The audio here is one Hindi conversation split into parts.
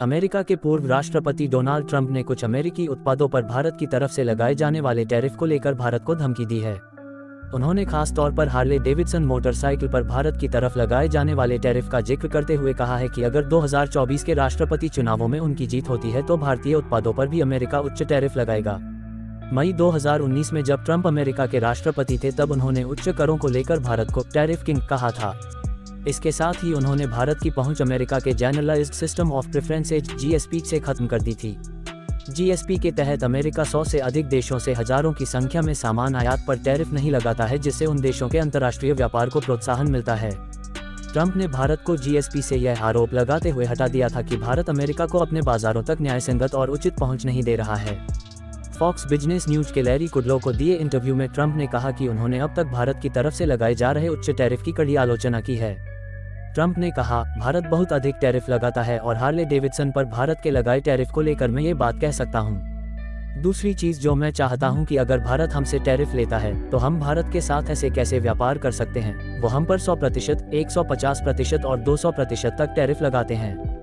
अमेरिका के पूर्व राष्ट्रपति डोनाल्ड ट्रंप ने कुछ अमेरिकी उत्पादों पर भारत की तरफ से लगाए जाने वाले टैरिफ को लेकर भारत को धमकी दी है। उन्होंने खास तौर पर हार्ले डेविडसन मोटरसाइकिल पर भारत की तरफ लगाए जाने वाले टैरिफ का जिक्र करते हुए कहा है कि अगर 2024 के राष्ट्रपति चुनावों में उनकी जीत होती है तो भारतीय उत्पादों पर भी अमेरिका उच्च टैरिफ लगाएगा। मई 2019 में जब ट्रंप अमेरिका के राष्ट्रपति थे तब उन्होंने उच्च करों को लेकर भारत को टैरिफ किंग कहा था। इसके साथ ही उन्होंने भारत की पहुंच अमेरिका के जनरलाइज्ड सिस्टम ऑफ प्रेफरेंसेज (जीएसपी) से खत्म कर दी थी। जीएसपी के तहत अमेरिका 100 से अधिक देशों से हजारों की संख्या में सामान आयात पर टैरिफ नहीं लगाता है, जिससे उन देशों के अंतर्राष्ट्रीय व्यापार को प्रोत्साहन मिलता है। ट्रंप ने भारत को जीएसपी से यह आरोप लगाते हुए हटा दिया था कि भारत अमेरिका को अपने बाजारों तक न्यायसंगत और उचित पहुंच नहीं दे रहा है। फॉक्स बिजनेस न्यूज के लैरी कुडलो को दिए इंटरव्यू में ट्रंप ने कहा कि उन्होंने अब तक भारत की तरफ से लगाए जा रहे उच्च टैरिफ की कड़ी आलोचना की है। ट्रंप ने कहा, भारत बहुत अधिक टैरिफ लगाता है और हार्ले डेविडसन पर भारत के लगाए टैरिफ को लेकर मैं ये बात कह सकता हूँ। दूसरी चीज जो मैं चाहता हूँ कि अगर भारत हमसे टैरिफ लेता है तो हम भारत के साथ ऐसे कैसे व्यापार कर सकते हैं। वो हम पर 100%, 150% और 200% तक टैरिफ लगाते हैं।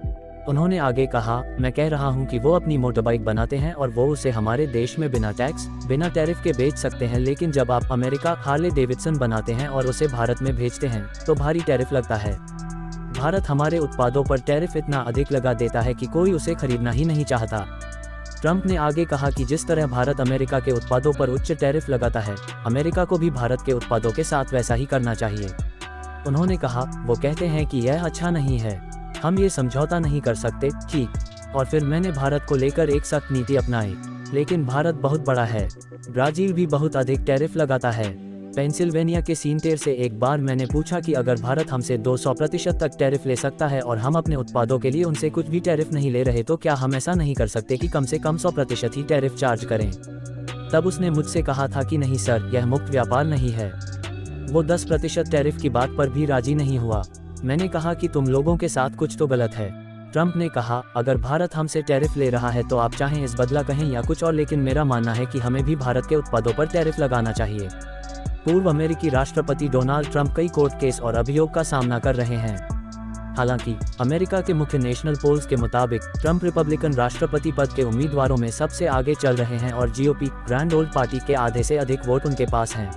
उन्होंने आगे कहा, मैं कह रहा हूं कि वो अपनी मोटरबाइक बनाते हैं और वो उसे हमारे देश में बिना टैक्स, बिना टैरिफ के बेच सकते हैं, लेकिन जब आप अमेरिका हार्ले डेविडसन बनाते हैं और उसे भारत में भेजते हैं तो भारी टैरिफ लगता है। भारत हमारे उत्पादों पर टैरिफ इतना अधिक लगा देता है कि कोई उसे खरीदना ही नहीं चाहता। ट्रंप ने आगे कहा कि जिस तरह भारत अमेरिका के उत्पादों पर उच्च टैरिफ लगाता है, अमेरिका को भी भारत के उत्पादों के साथ वैसा ही करना चाहिए। उन्होंने कहा, वो कहते हैं कि यह अच्छा नहीं है, हम ये समझौता नहीं कर सकते, ठीक। और फिर मैंने भारत को लेकर एक सख्त नीति अपनाई, लेकिन भारत बहुत बड़ा है। ब्राजील भी बहुत अधिक टैरिफ लगाता है। पेंसिल्वेनिया के सीनेटर से एक बार मैंने पूछा कि अगर भारत हमसे 200% तक टैरिफ ले सकता है और हम अपने उत्पादों के लिए उनसे कुछ भी टैरिफ नहीं ले रहे तो क्या हम ऐसा नहीं कर सकते कि कम से कम 100% ही टैरिफ चार्ज करें। तब उसने मुझसे कहा था कि नहीं सर, यह मुक्त व्यापार नहीं है। वो 10% टैरिफ की बात पर भी राजी नहीं हुआ। मैंने कहा कि तुम लोगों के साथ कुछ तो गलत है। ट्रंप ने कहा, अगर भारत हमसे टैरिफ ले रहा है तो आप चाहें इस बदला कहें या कुछ और, लेकिन मेरा मानना है कि हमें भी भारत के उत्पादों पर टैरिफ लगाना चाहिए। पूर्व अमेरिकी राष्ट्रपति डोनाल्ड ट्रंप कई कोर्ट केस और अभियोग का सामना कर रहे हैं। हालांकि अमेरिका के मुख्य नेशनल पोल्स के मुताबिक ट्रंप रिपब्लिकन राष्ट्रपति पद के उम्मीदवारों में सबसे आगे चल रहे हैं और जीओपी ग्रैंड ओल्ड पार्टी के आधे से अधिक वोट उनके पास हैं।